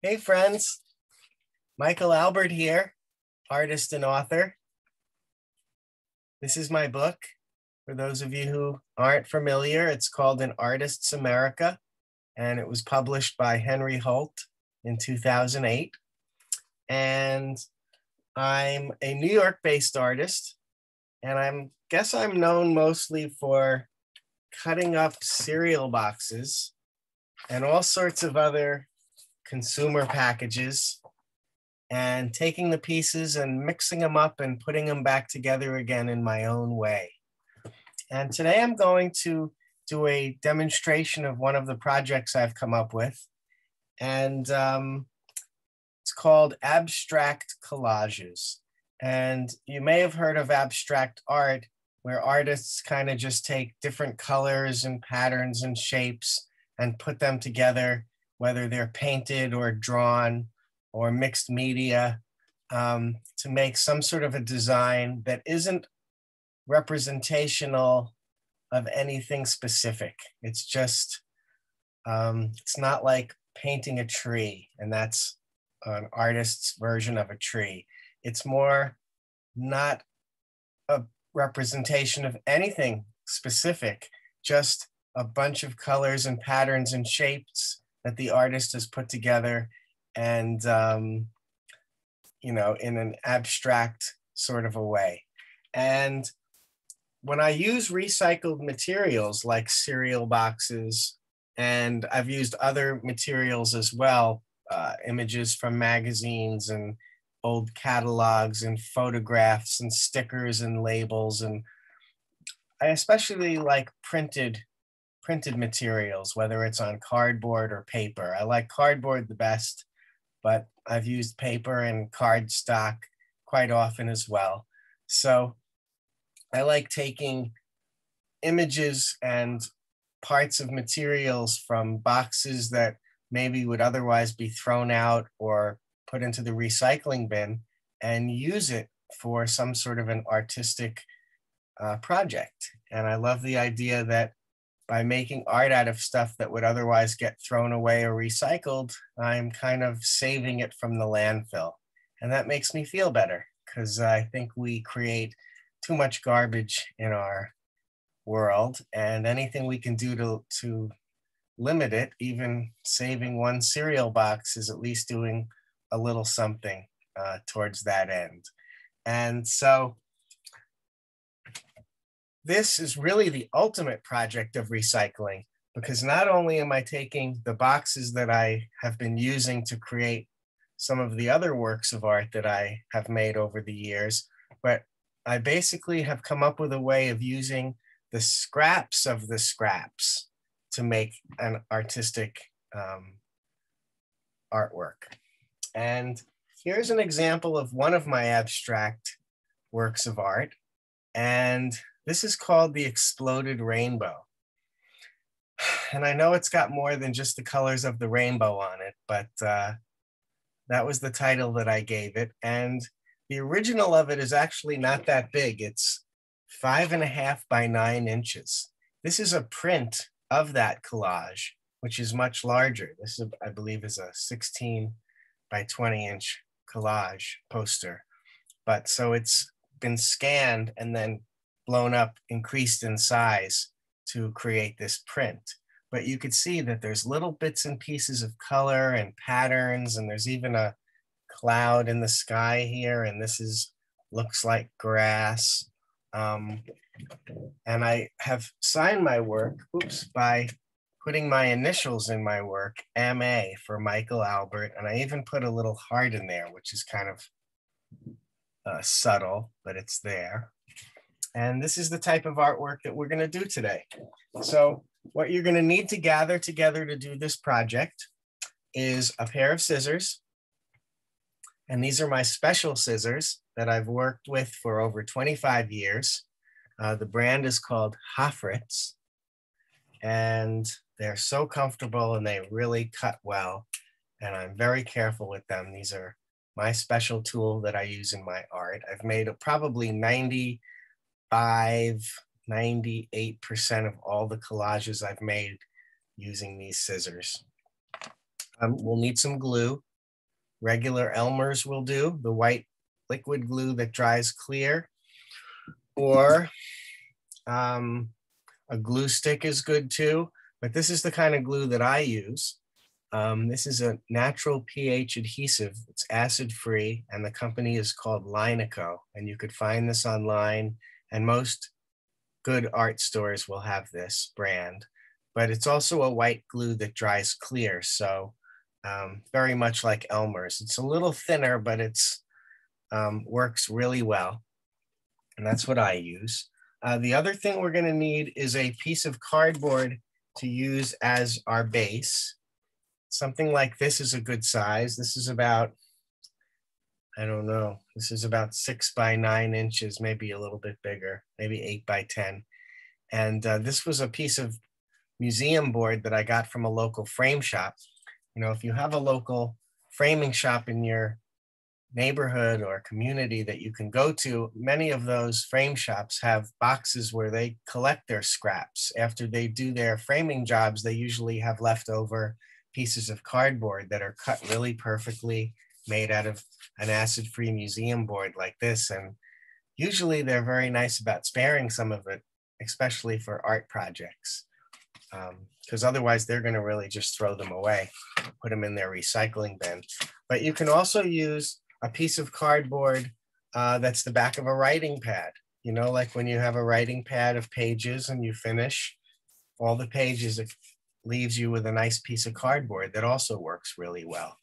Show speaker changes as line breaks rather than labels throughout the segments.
Hey friends, Michael Albert here, artist and author. This is my book. For those of you who aren't familiar, it's called An Artist's America, and it was published by Henry Holt in 2008. And I'm a New York-based artist, and I guess I'm known mostly for cutting up cereal boxes and all sorts of other consumer packages and taking the pieces and mixing them up and putting them back together again in my own way. And today I'm going to do a demonstration of one of the projects I've come up with. And it's called Abstract Collages. And you may have heard of abstract art, where artists kind of just take different colors and patterns and shapes and put them together, whether they're painted or drawn or mixed media, to make some sort of a design that isn't representational of anything specific. It's just, it's not like painting a tree, and that's an artist's version of a tree. It's more not a representation of anything specific, just a bunch of colors and patterns and shapes that the artist has put together and, in an abstract sort of a way. And when I use recycled materials like cereal boxes, and I've used other materials as well, images from magazines and old catalogs and photographs and stickers and labels. And I especially like printed materials, whether it's on cardboard or paper. I like cardboard the best, but I've used paper and cardstock quite often as well. So I like taking images and parts of materials from boxes that maybe would otherwise be thrown out or put into the recycling bin and use it for some sort of an artistic project. And I love the idea that by making art out of stuff that would otherwise get thrown away or recycled, I'm kind of saving it from the landfill. And that makes me feel better, because I think we create too much garbage in our world, and anything we can do to limit it, even saving one cereal box, is at least doing a little something towards that end. And so this is really the ultimate project of recycling, because not only am I taking the boxes that I have been using to create some of the other works of art that I have made over the years, but I basically have come up with a way of using the scraps of the scraps to make an artistic artwork. And here's an example of one of my abstract works of art. And this is called The Exploded Rainbow. And I know it's got more than just the colors of the rainbow on it, but that was the title that I gave it. And the original of it is actually not that big. It's 5.5 by 9 inches. This is a print of that collage, which is much larger. This, I believe, is a 16 by 20 inch collage poster. But so it's been scanned and then blown up, increased in size to create this print. But you could see that there's little bits and pieces of color and patterns, and there's even a cloud in the sky here, and this looks like grass. And I have signed my work, by putting my initials in my work, M.A. for Michael Albert, and I even put a little heart in there, which is kind of subtle, but it's there. And this is the type of artwork that we're going to do today. So what you're going to need to gather together to do this project is a pair of scissors. And these are my special scissors that I've worked with for over 25 years. The brand is called Hofritz, and they're so comfortable and they really cut well. And I'm very careful with them. These are my special tool that I use in my art. I've made probably 98% of all the collages I've made using these scissors. We'll need some glue. Regular Elmer's will do, the white liquid glue that dries clear, or a glue stick is good too, but this is the kind of glue that I use. This is a natural pH adhesive. It's acid-free, and the company is called Linico, and you could find this online, and most good art stores will have this brand. But it's also a white glue that dries clear, so very much like Elmer's. It's a little thinner, but it's works really well, and that's what I use. The other thing we're going to need is a piece of cardboard to use as our base. Something like this is a good size. This is about, I don't know, this is about 6 by 9 inches, maybe a little bit bigger, maybe 8 by 10. And this was a piece of museum board that I got from a local frame shop. You know, if you have a local framing shop in your neighborhood or community that you can go to, many of those frame shops have boxes where they collect their scraps. After they do their framing jobs, they usually have leftover pieces of cardboard that are cut really perfectly, made out of an acid-free museum board like this. And usually they're very nice about sparing some of it, especially for art projects, because otherwise they're going to really just throw them away, put them in their recycling bin. But you can also use a piece of cardboard that's the back of a writing pad. You know, like when you have a writing pad of pages and you finish all the pages, it leaves you with a nice piece of cardboard that also works really well.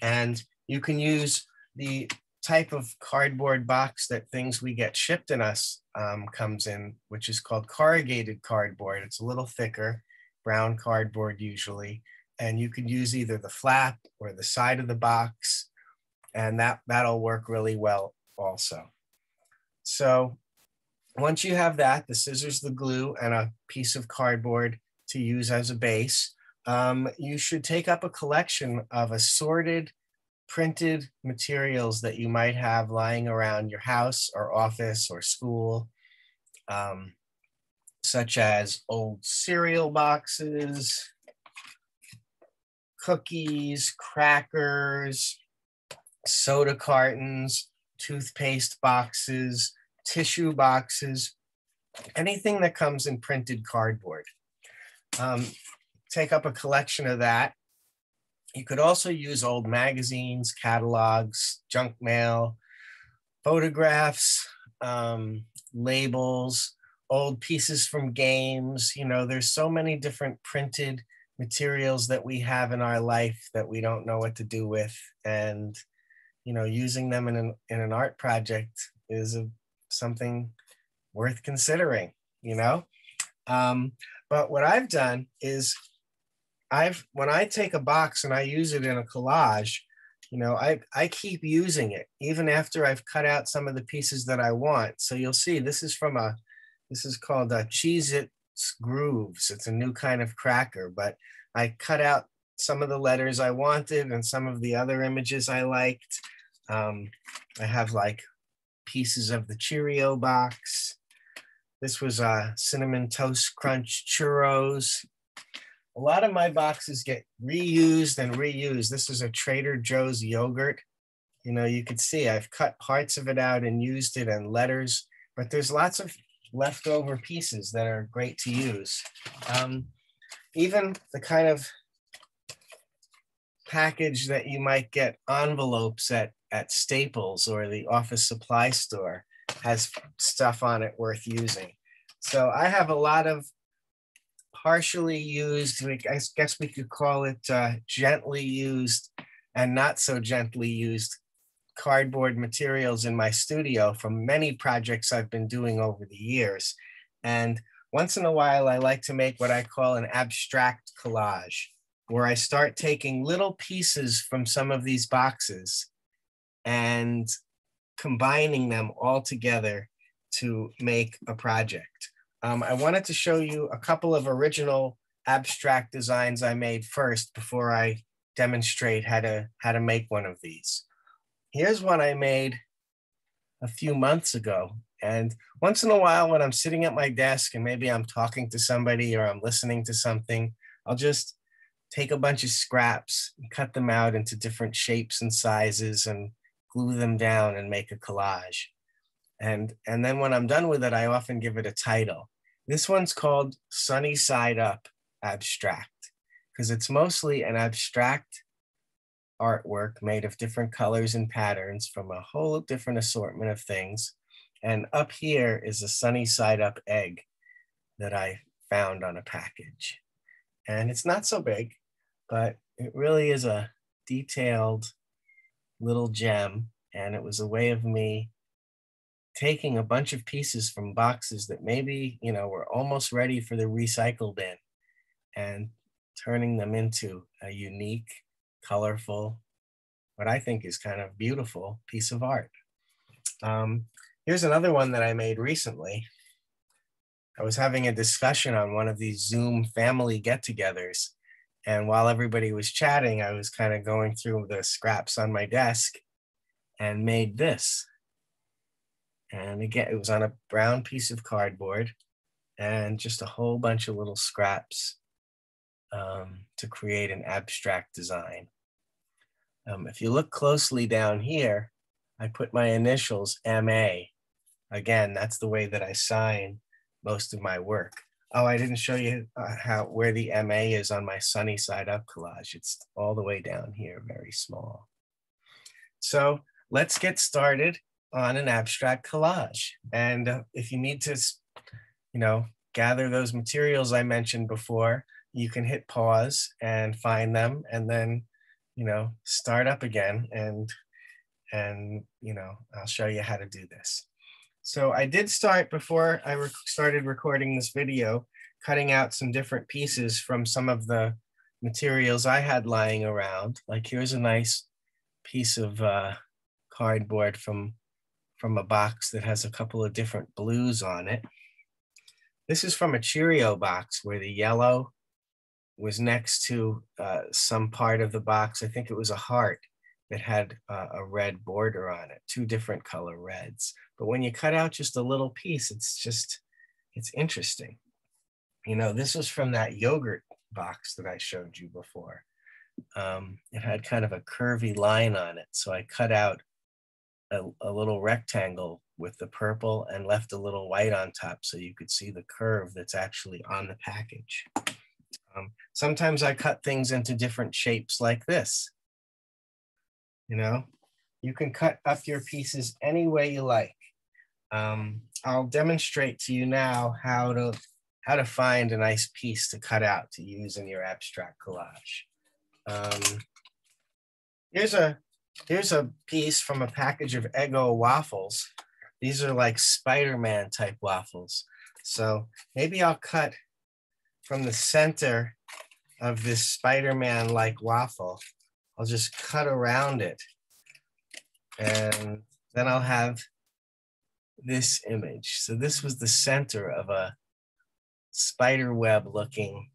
And you can use the type of cardboard box that things we get shipped in us comes in, which is called corrugated cardboard. It's a little thicker, brown cardboard usually, and you can use either the flap or the side of the box, and that'll work really well also. So once you have that, the scissors, the glue, and a piece of cardboard to use as a base, you should take up a collection of assorted printed materials that you might have lying around your house or office or school, such as old cereal boxes, cookies, crackers, soda cartons, toothpaste boxes, tissue boxes, anything that comes in printed cardboard. Take up a collection of that. You could also use old magazines, catalogs, junk mail, photographs, labels, old pieces from games. You know, there's so many different printed materials that we have in our life that we don't know what to do with. And, you know, using them in an art project is something worth considering, you know? But what I've done is when I take a box and I use it in a collage, you know, I keep using it even after I've cut out some of the pieces that I want. So you'll see this is called Cheez-Its Grooves. It's a new kind of cracker, but I cut out some of the letters I wanted and some of the other images I liked. I have like pieces of the Cheerio box. This was Cinnamon Toast Crunch churros. A lot of my boxes get reused and reused. This is a Trader Joe's yogurt. You know, you could see I've cut parts of it out and used it and letters, but there's lots of leftover pieces that are great to use. Even the kind of package that you might get envelopes at Staples or the office supply store has stuff on it worth using. So I have a lot of partially used, I guess we could call it gently used and not so gently used cardboard materials in my studio from many projects I've been doing over the years. And once in a while, I like to make what I call an abstract collage, where I start taking little pieces from some of these boxes and combining them all together to make a project. I wanted to show you a couple of original abstract designs I made first before I demonstrate how to make one of these. Here's one I made a few months ago. And once in a while, when I'm sitting at my desk and maybe I'm talking to somebody or I'm listening to something, I'll just take a bunch of scraps, and cut them out into different shapes and sizes and glue them down and make a collage. And then when I'm done with it, I often give it a title. This one's called Sunny Side Up Abstract, because it's mostly an abstract artwork made of different colors and patterns from a whole different assortment of things. And up here is a sunny side up egg that I found on a package. And it's not so big, but it really is a detailed little gem. And it was a way of me taking a bunch of pieces from boxes that maybe, were almost ready for the recycle bin and turning them into a unique, colorful, what I think is kind of beautiful piece of art. Here's another one that I made recently. I was having a discussion on one of these Zoom family get-togethers. And while everybody was chatting, I was kind of going through the scraps on my desk and made this. And again, it was on a brown piece of cardboard and just a whole bunch of little scraps to create an abstract design. If you look closely down here, I put my initials, MA. Again, that's the way that I sign most of my work. Oh, I didn't show you where the MA is on my Sunny Side Up collage. It's all the way down here, very small. So let's get started on an abstract collage. And if you need to, gather those materials I mentioned before, you can hit pause and find them and then, start up again and I'll show you how to do this. So I did start before I started recording this video, cutting out some different pieces from some of the materials I had lying around. Like here's a nice piece of cardboard from a box that has a couple of different blues on it. This is from a Cheerio box where the yellow was next to some part of the box. I think it was a heart that had a red border on it, two different color reds. But when you cut out just a little piece, it's interesting. This was from that yogurt box that I showed you before. It had kind of a curvy line on it. So I cut out a little rectangle with the purple and left a little white on top so you could see the curve that's actually on the package. Sometimes I cut things into different shapes like this. You can cut up your pieces any way you like. I'll demonstrate to you now how to find a nice piece to cut out to use in your abstract collage. Here's a piece from a package of Eggo waffles. These are like Spider-Man type waffles. So maybe I'll cut from the center of this Spider-Man like waffle. I'll just cut around it. And then I'll have this image. So this was the center of a spider web looking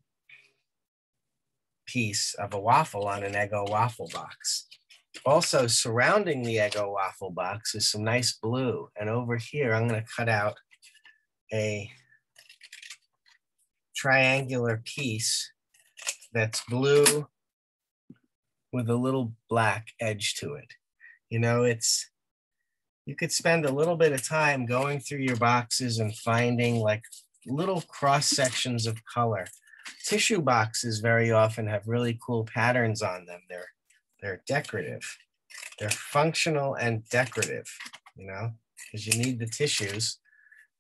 piece of a waffle on an Eggo waffle box. Also surrounding the Eggo waffle box is some nice blue. And over here, I'm going to cut out a triangular piece that's blue with a little black edge to it. You could spend a little bit of time going through your boxes and finding like little cross sections of color. Tissue boxes very often have really cool patterns on them. They're decorative. They're functional and decorative, because you need the tissues,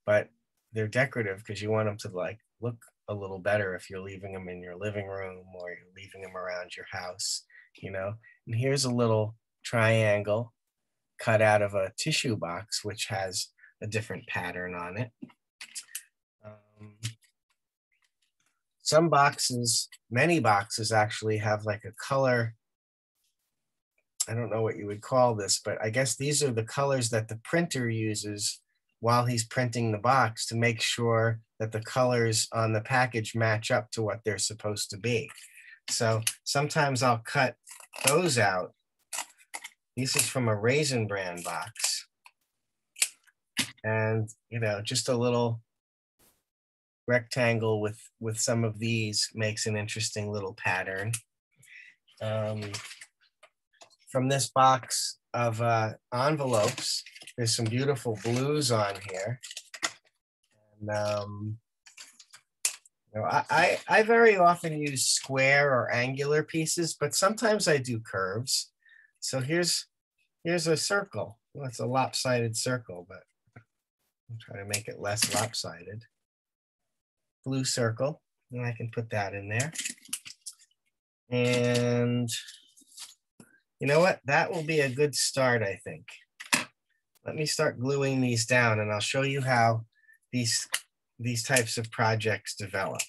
but they're decorative because you want them to look a little better if you're leaving them in your living room or you're leaving them around your house, And here's a little triangle cut out of a tissue box, which has a different pattern on it. Some boxes, many boxes actually have like a color. I don't know what you would call this, but I guess these are the colors that the printer uses while he's printing the box to make sure that the colors on the package match up to what they're supposed to be. So sometimes I'll cut those out. This is from a Raisin Bran box. And, just a little rectangle with some of these makes an interesting little pattern. From this box of envelopes, there's some beautiful blues on here. And, you know, I very often use square or angular pieces, but sometimes I do curves. So here's a circle. Well, it's a lopsided circle, but I'm trying to make it less lopsided. Blue circle, and I can put that in there. And you know what? That will be a good start, I think. Let me start gluing these down, and I'll show you how these types of projects develop.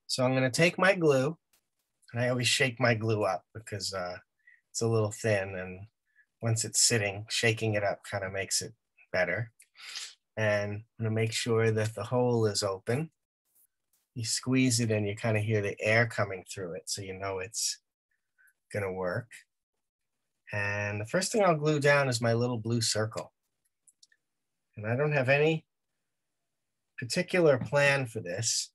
So I'm going to take my glue, and I always shake my glue up because it's a little thin, and once it's sitting, shaking it up kind of makes it better. And I'm going to make sure that the hole is open. You squeeze it and you kind of hear the air coming through it, so you know it's going to work. And the first thing I'll glue down is my little blue circle. And I don't have any particular plan for this.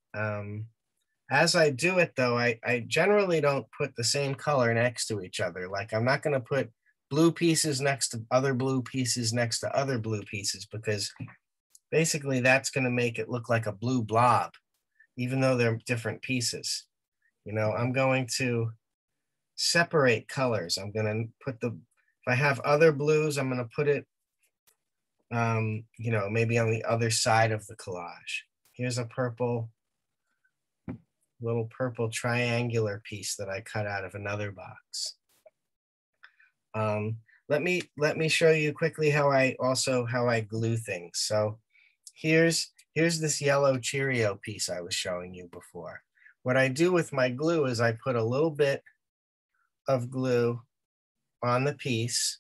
As I do it though, I generally don't put the same color next to each other. Like I'm not going to put blue pieces next to other blue pieces next to other blue pieces, because basically that's going to make it look like a blue blob, even though they're different pieces. You know, I'm going to separate colors. I'm going to put if I have other blues, I'm going to put it, you know, maybe on the other side of the collage. Here's a little purple triangular piece that I cut out of another box. Let me show you quickly how I glue things. So here's this yellow Cheerio piece I was showing you before. What I do with my glue is I put a little bit of glue on the piece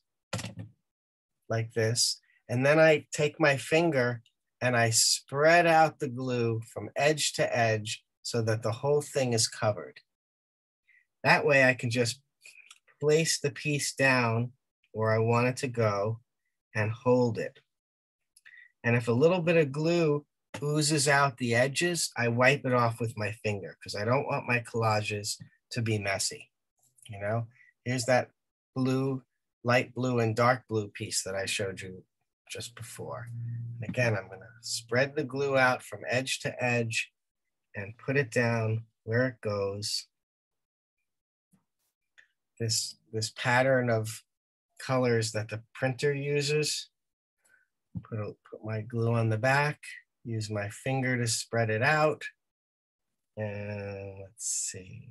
like this, and then I take my finger and I spread out the glue from edge to edge so that the whole thing is covered. That way I can just place the piece down where I want it to go and hold it. And if a little bit of glue oozes out the edges, I wipe it off with my finger because I don't want my collages to be messy. You know, here's that blue, light blue and dark blue piece that I showed you just before. And again, I'm going to spread the glue out from edge to edge and put it down where it goes. This pattern of colors that the printer uses. Put my glue on the back, use my finger to spread it out. And let's see,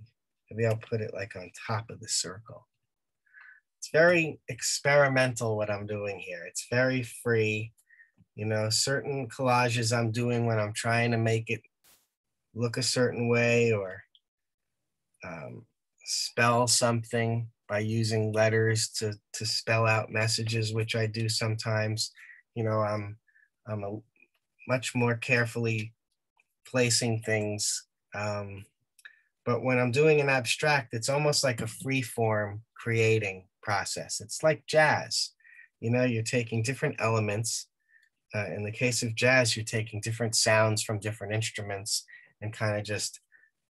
maybe I'll put it like on top of the circle. It's very experimental what I'm doing here. It's very free. You know, certain collages I'm doing when I'm trying to make it look a certain way or spell something by using letters to spell out messages, which I do sometimes. You know, I'm a much more carefully placing things. But when I'm doing an abstract, it's almost like a free form creating process. It's like jazz. You know, you're taking different elements. In the case of jazz, you're taking different sounds from different instruments and kind of just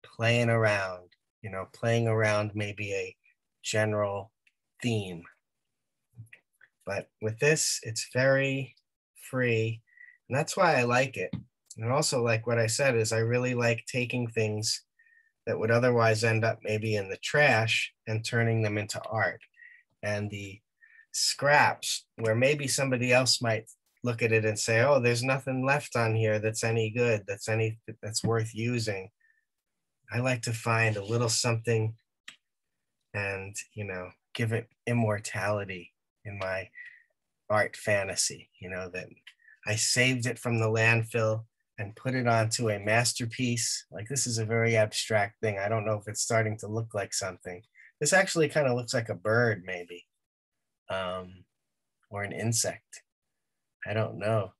playing around, you know, playing around maybe a general theme. But with this, it's very free. And that's why I like it. And also, like what I said, is I really like taking things that would otherwise end up maybe in the trash and turning them into art. And the scraps where maybe somebody else might look at it and say, oh, there's nothing left on here that's any good, that's worth using. I like to find a little something and, you know, give it immortality in my art fantasy, you know, that I saved it from the landfill and put it onto a masterpiece. Like, this is a very abstract thing. I don't know if it's starting to look like something. This actually kind of looks like a bird maybe, or an insect. I don't know.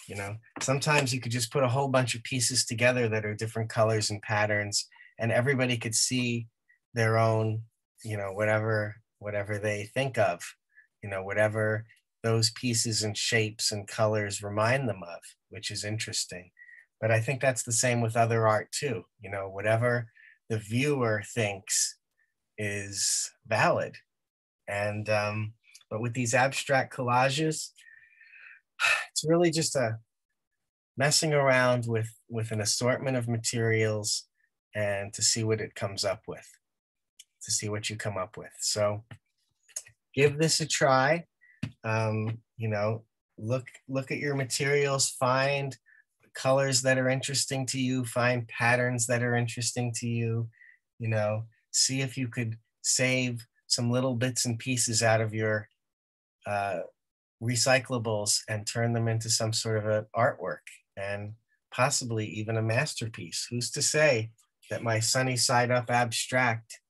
You know, sometimes you could just put a whole bunch of pieces together that are different colors and patterns, and everybody could see their own, you know, whatever they think of, you know, whatever those pieces and shapes and colors remind them of, which is interesting. But I think that's the same with other art too. You know, whatever the viewer thinks is valid. And but with these abstract collages, it's really just a messing around with an assortment of materials and to see what it comes up with, to see what you come up with. So give this a try. You know, look at your materials, find colors that are interesting to you, find patterns that are interesting to you, you know, see if you could save some little bits and pieces out of your recyclables and turn them into some sort of an artwork and possibly even a masterpiece. Who's to say that my sunny side up abstract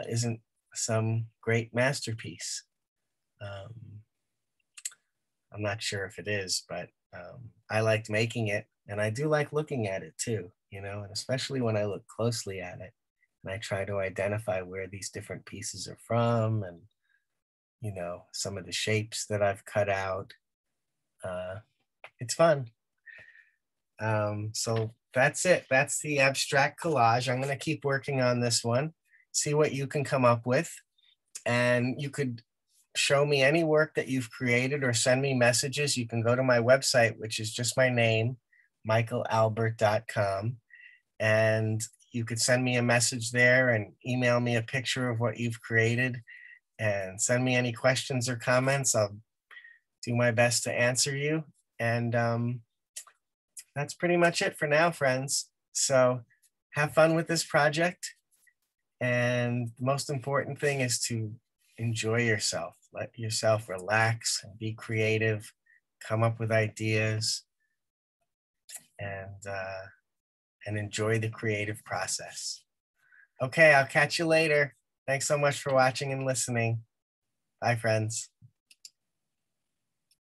isn't some great masterpiece? I'm not sure if it is, but I liked making it, and I do like looking at it too, you know, and especially when I look closely at it and I try to identify where these different pieces are from and, you know, some of the shapes that I've cut out. It's fun. So that's it. That's the abstract collage. I'm going to keep working on this one, see what you can come up with. And you could show me any work that you've created or send me messages. You can go to my website, which is just my name, michaelalbert.com. And you could send me a message there and email me a picture of what you've created and send me any questions or comments. I'll do my best to answer you. And that's pretty much it for now, friends. So have fun with this project. And the most important thing is to enjoy yourself. Let yourself relax and be creative, come up with ideas, and enjoy the creative process. Okay, I'll catch you later. Thanks so much for watching and listening. Bye, friends.